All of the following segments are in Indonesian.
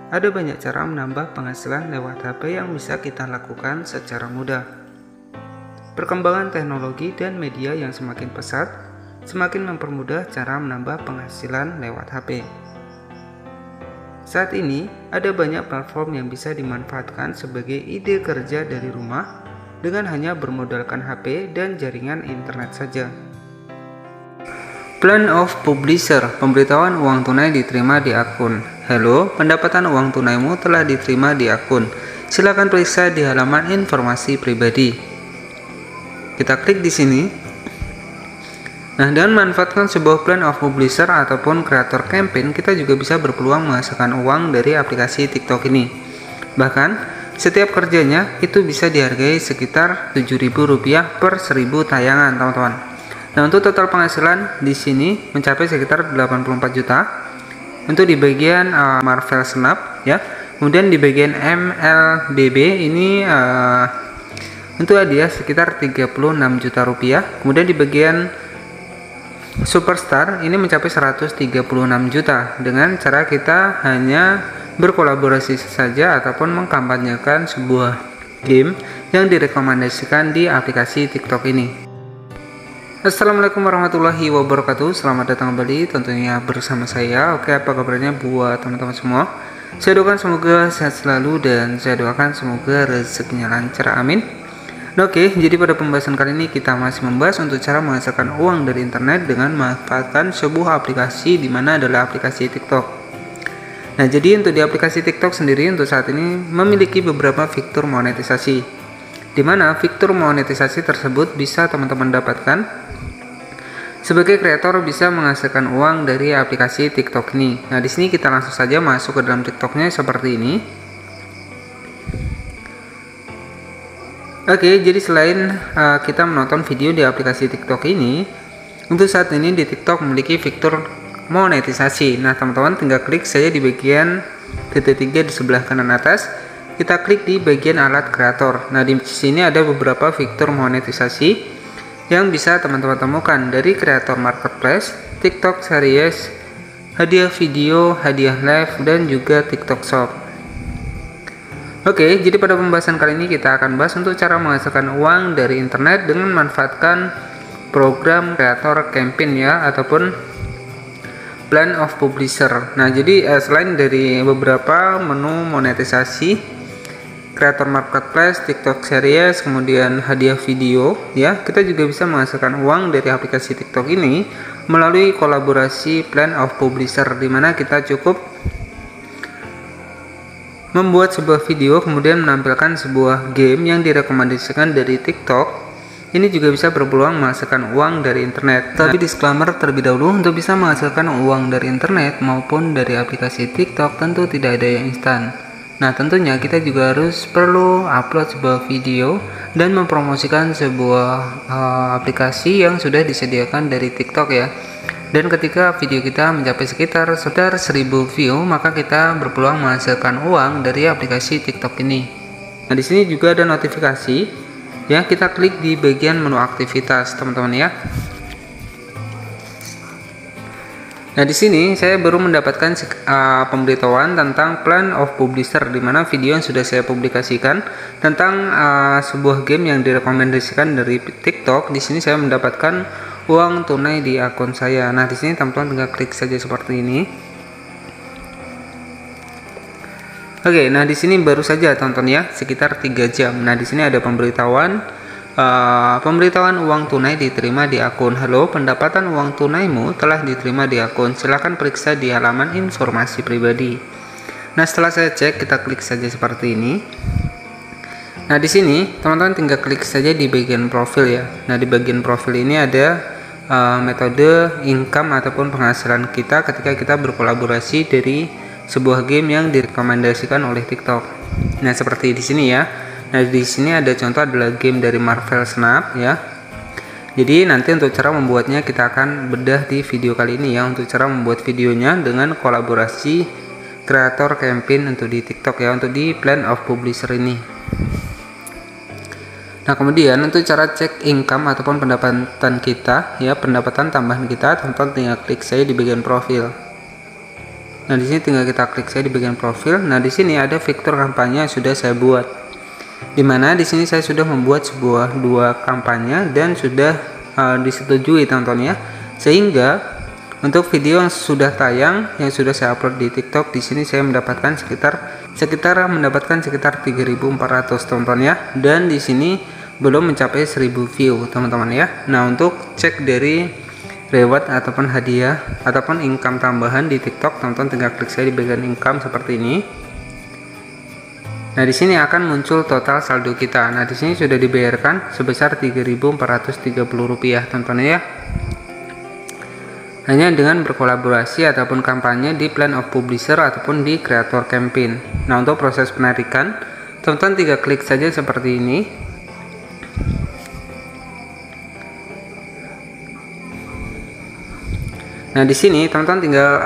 Ada banyak cara menambah penghasilan lewat HP yang bisa kita lakukan secara mudah. Perkembangan teknologi dan media yang semakin pesat semakin mempermudah cara menambah penghasilan lewat HP. Saat ini, ada banyak platform yang bisa dimanfaatkan sebagai ide kerja dari rumah dengan hanya bermodalkan HP dan jaringan internet saja. Plan of Publisher, pemberitahuan uang tunai diterima di akun. Halo, pendapatan uang tunaimu telah diterima di akun. Silakan periksa di halaman informasi pribadi. Kita klik di sini. Nah, dengan memanfaatkan sebuah plan of publisher ataupun creator campaign, kita juga bisa berpeluang menghasilkan uang dari aplikasi TikTok ini. Bahkan, setiap kerjanya itu bisa dihargai sekitar Rp7.000 per 1000 tayangan, teman-teman. Nah, untuk total penghasilan di sini mencapai sekitar 84 juta. Untuk di bagian Marvel Snap ya. Kemudian di bagian MLBB ini untuk hadiah sekitar 36 juta rupiah. Kemudian di bagian Superstar ini mencapai 136 juta dengan cara kita hanya berkolaborasi saja ataupun mengkampanyekan sebuah game yang direkomendasikan di aplikasi TikTok ini. Assalamualaikum warahmatullahi wabarakatuh. Selamat datang kembali tentunya bersama saya. Oke, apa kabarnya buat teman-teman semua? Saya doakan semoga sehat selalu dan saya doakan semoga rezekinya lancar, amin. Oke, jadi pada pembahasan kali ini kita masih membahas untuk cara menghasilkan uang dari internet dengan memanfaatkan sebuah aplikasi di mana adalah aplikasi TikTok. Nah, jadi untuk di aplikasi TikTok sendiri untuk saat ini memiliki beberapa fitur monetisasi, di mana fitur monetisasi tersebut bisa teman-teman dapatkan sebagai kreator bisa menghasilkan uang dari aplikasi TikTok ini. Nah, di sini kita langsung saja masuk ke dalam TikToknya seperti ini. Oke, jadi selain kita menonton video di aplikasi TikTok ini, untuk saat ini di TikTok memiliki fitur monetisasi. Nah, teman-teman tinggal klik saja di bagian titik 3 di sebelah kanan atas. Kita klik di bagian alat kreator. Nah, di sini ada beberapa fitur monetisasi yang bisa teman-teman temukan dari kreator marketplace, TikTok series, hadiah video, hadiah live, dan juga TikTok shop. Oke, jadi pada pembahasan kali ini kita akan bahas untuk cara menghasilkan uang dari internet dengan memanfaatkan program kreator campaign ya, ataupun plan of publisher. Nah, jadi selain dari beberapa menu monetisasi kreator marketplace, TikTok series, kemudian hadiah video ya, kita juga bisa menghasilkan uang dari aplikasi TikTok ini melalui kolaborasi plan of publisher, di mana kita cukup membuat sebuah video kemudian menampilkan sebuah game yang direkomendasikan dari TikTok. Ini juga bisa berpeluang menghasilkan uang dari internet. Tapi disclaimer terlebih dahulu, untuk bisa menghasilkan uang dari internet maupun dari aplikasi TikTok tentu tidak ada yang instan. Nah, tentunya kita juga perlu upload sebuah video dan mempromosikan sebuah aplikasi yang sudah disediakan dari TikTok ya. Dan ketika video kita mencapai sekitar 1000 view, maka kita berpeluang menghasilkan uang dari aplikasi TikTok ini. Nah, di sini juga ada notifikasi ya, kita klik di bagian menu aktivitas, teman-teman ya. Nah, di sini saya baru mendapatkan pemberitahuan tentang plan of publisher, di mana video yang sudah saya publikasikan tentang sebuah game yang direkomendasikan dari TikTok. Di sini saya mendapatkan uang tunai di akun saya. Nah, di sini teman-teman tinggal klik saja seperti ini. Oke, nah di sini baru saja tonton ya, sekitar 3 jam. Nah, di sini ada pemberitahuan uang tunai diterima di akun. Halo, pendapatan uang tunaimu telah diterima di akun. Silakan periksa di halaman informasi pribadi. Nah, setelah saya cek, kita klik saja seperti ini. Nah, di sini teman-teman tinggal klik saja di bagian profil ya. Nah, di bagian profil ini ada metode income ataupun penghasilan kita ketika kita berkolaborasi dari sebuah game yang direkomendasikan oleh TikTok. Nah, seperti di sini ya. Nah, di sini ada contoh adalah game dari Marvel Snap ya. Jadi nanti untuk cara membuatnya kita akan bedah di video kali ini ya, untuk cara membuat videonya dengan kolaborasi kreator campaign untuk di TikTok ya, untuk di plan of publisher ini. Nah, kemudian untuk cara cek income ataupun pendapatan kita ya, pendapatan tambahan kita, teman-teman tinggal klik saja di bagian profil. Nah, di sini tinggal kita klik saja di bagian profil. Nah, di sini ada fitur kampanye yang sudah saya buat. Dimana di sini saya sudah membuat dua kampanye dan sudah disetujui teman-teman ya. Sehingga untuk video yang sudah tayang, yang sudah saya upload di TikTok, di sini saya mendapatkan sekitar 3.400 teman-teman ya. Dan di sini belum mencapai 1000 view teman-teman ya. Nah, untuk cek dari reward ataupun hadiah ataupun income tambahan di TikTok, teman-teman tinggal klik saja di bagian income seperti ini. Nah, di sini akan muncul total saldo kita. Nah, di sini sudah dibayarkan sebesar Rp3.430 teman-teman ya. Hanya dengan berkolaborasi ataupun kampanye di Plan of Publisher ataupun di Creator Campaign. Nah, untuk proses penarikan, teman-teman tinggal klik saja seperti ini. Nah, di sini teman-teman tinggal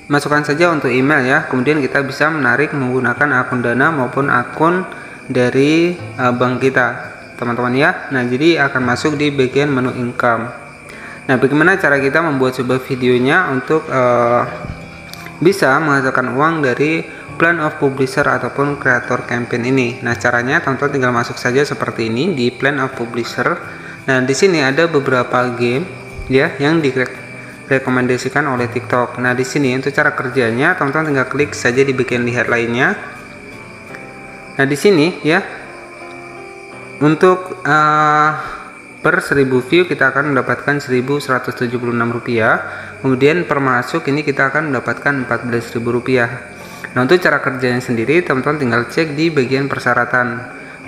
masukkan saja untuk email ya. Kemudian kita bisa menarik menggunakan akun Dana maupun akun dari bank kita, teman-teman ya. Nah, jadi akan masuk di bagian menu income. Nah, bagaimana cara kita membuat sebuah videonya untuk bisa menghasilkan uang dari Plan of Publisher ataupun Creator Campaign ini? Nah, caranya teman-teman tinggal masuk saja seperti ini di Plan of Publisher. Nah, di sini ada beberapa game ya yang direkomendasikan oleh TikTok. Nah, di sini untuk cara kerjanya teman-teman tinggal klik saja di bagian lihat lainnya. Nah, di sini ya untuk per 1000 view kita akan mendapatkan Rp1.176. Kemudian per masuk ini kita akan mendapatkan Rp14.000. Nah, untuk cara kerjanya sendiri teman-teman tinggal cek di bagian persyaratan.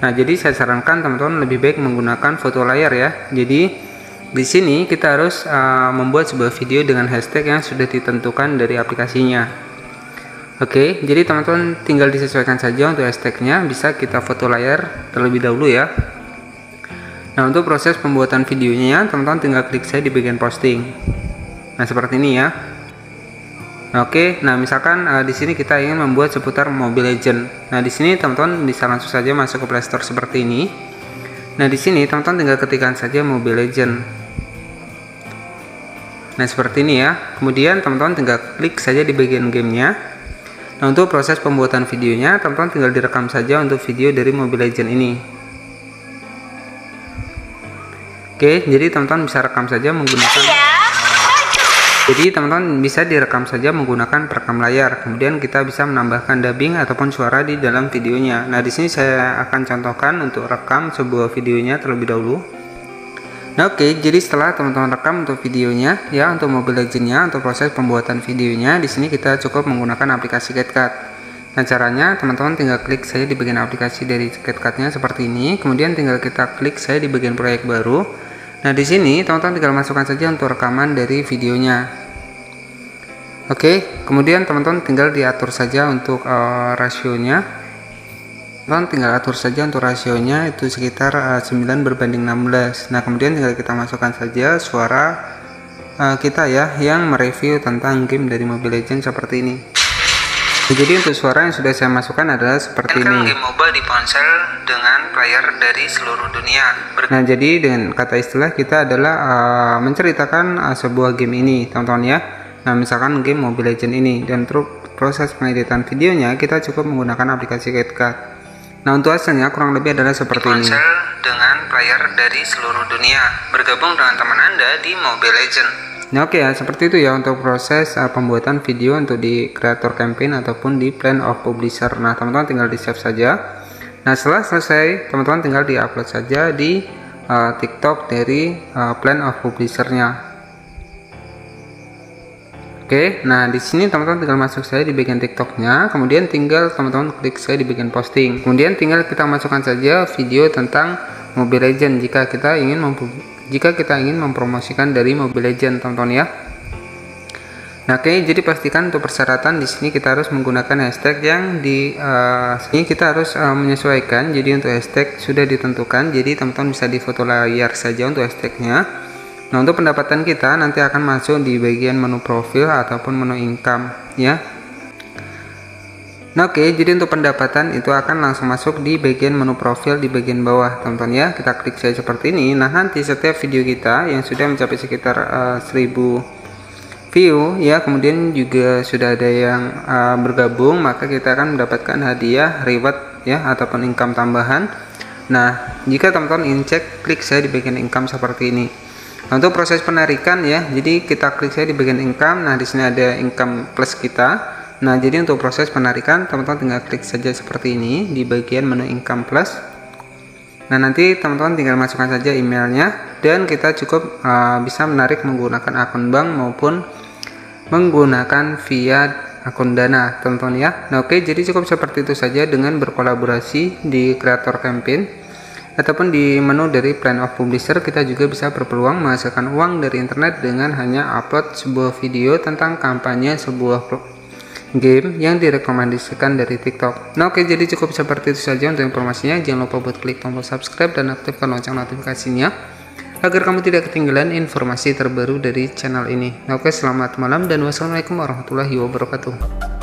Nah, jadi saya sarankan teman-teman lebih baik menggunakan foto layar ya. Jadi di sini kita harus membuat sebuah video dengan hashtag yang sudah ditentukan dari aplikasinya. Oke, jadi teman-teman tinggal disesuaikan saja untuk hashtagnya. Bisa kita foto layar terlebih dahulu ya. Nah, untuk proses pembuatan videonya teman-teman tinggal klik saja di bagian posting. Nah, seperti ini ya. Oke, nah misalkan di sini kita ingin membuat seputar Mobile Legends. Nah, di sini teman-teman bisa langsung saja masuk ke Play Store seperti ini. Nah, di sini teman-teman tinggal ketikkan saja Mobile Legends. Nah, seperti ini ya. Kemudian teman-teman tinggal klik saja di bagian gamenya. Nah, untuk proses pembuatan videonya teman-teman tinggal direkam saja untuk video dari Mobile Legends ini. Oke, jadi teman-teman bisa rekam saja menggunakan direkam saja menggunakan perekam layar. Kemudian kita bisa menambahkan dubbing ataupun suara di dalam videonya. Nah, di sini saya akan contohkan untuk rekam sebuah videonya terlebih dahulu. Nah, oke, jadi setelah teman-teman rekam untuk videonya ya, untuk Mobile Legends-nya, untuk proses pembuatan videonya, di sini kita cukup menggunakan aplikasi CapCut. Nah, caranya teman-teman tinggal klik saja di bagian aplikasi dari CapCut-nya seperti ini. Kemudian tinggal kita klik saja di bagian proyek baru. Nah, di sini teman-teman tinggal masukkan saja untuk rekaman dari videonya. Oke, kemudian teman-teman tinggal diatur saja untuk rasionya. Teman-teman tinggal atur saja untuk rasionya itu sekitar 9:16. Nah, kemudian tinggal kita masukkan saja suara kita ya yang mereview tentang game dari Mobile Legends seperti ini. Jadi untuk suara yang sudah saya masukkan adalah seperti ini. Game mobile di ponsel dengan player dari seluruh dunia. Nah, jadi dengan kata istilah kita adalah menceritakan sebuah game ini, teman-teman ya. Nah, misalkan game Mobile Legends ini, dan untuk proses pengeditan videonya kita cukup menggunakan aplikasi CapCut. Nah, untuk hasilnya kurang lebih adalah seperti ini. Ponsel dengan player dari seluruh dunia bergabung dengan teman Anda di Mobile Legends. Nah, oke ya, seperti itu ya untuk proses pembuatan video untuk di Creator Campaign ataupun di Plan of Publisher. Nah, teman-teman tinggal di save saja. Nah, setelah selesai teman-teman tinggal di-upload saja di TikTok dari Plan of Publisher-nya. Oke, nah di sini teman-teman tinggal masuk saja di bagian TikTok-nya, kemudian tinggal teman-teman klik saja di bagian posting. Kemudian tinggal kita masukkan saja video tentang Mobile Legends jika kita ingin mempromosikan dari Mobile Legends, teman-teman ya. Nah, oke, jadi pastikan untuk persyaratan di sini kita harus menggunakan hashtag yang di sini kita harus menyesuaikan. Jadi untuk hashtag sudah ditentukan, jadi teman-teman bisa di foto layar saja untuk hashtagnya. Nah, untuk pendapatan kita nanti akan masuk di bagian menu profil ataupun menu income ya. Nah, oke, jadi untuk pendapatan itu akan langsung masuk di bagian menu profil di bagian bawah, teman-teman ya. Kita klik saja seperti ini. Nah, nanti setiap video kita yang sudah mencapai sekitar 1000 view ya, kemudian juga sudah ada yang bergabung, maka kita akan mendapatkan hadiah reward ya ataupun income tambahan. Nah, jika teman-teman ingin cek, klik saya di bagian income seperti ini. Nah, untuk proses penarikan ya, jadi kita klik saya di bagian income. Nah, di sini ada income plus kita. Nah, jadi untuk proses penarikan teman-teman tinggal klik saja seperti ini di bagian menu income plus. Nah, nanti teman-teman tinggal masukkan saja emailnya dan kita cukup bisa menarik menggunakan akun bank maupun menggunakan via akun Dana, teman-teman ya. Nah, oke, jadi cukup seperti itu saja dengan berkolaborasi di Creator Campaign ataupun di menu dari Plan of Publisher. Kita juga bisa berpeluang menghasilkan uang dari internet dengan hanya upload sebuah video tentang kampanye sebuah game yang direkomendasikan dari TikTok. Nah, oke, jadi cukup seperti itu saja untuk informasinya. Jangan lupa buat klik tombol subscribe dan aktifkan lonceng notifikasinya agar kamu tidak ketinggalan informasi terbaru dari channel ini. Nah, oke, selamat malam dan wassalamualaikum warahmatullahi wabarakatuh.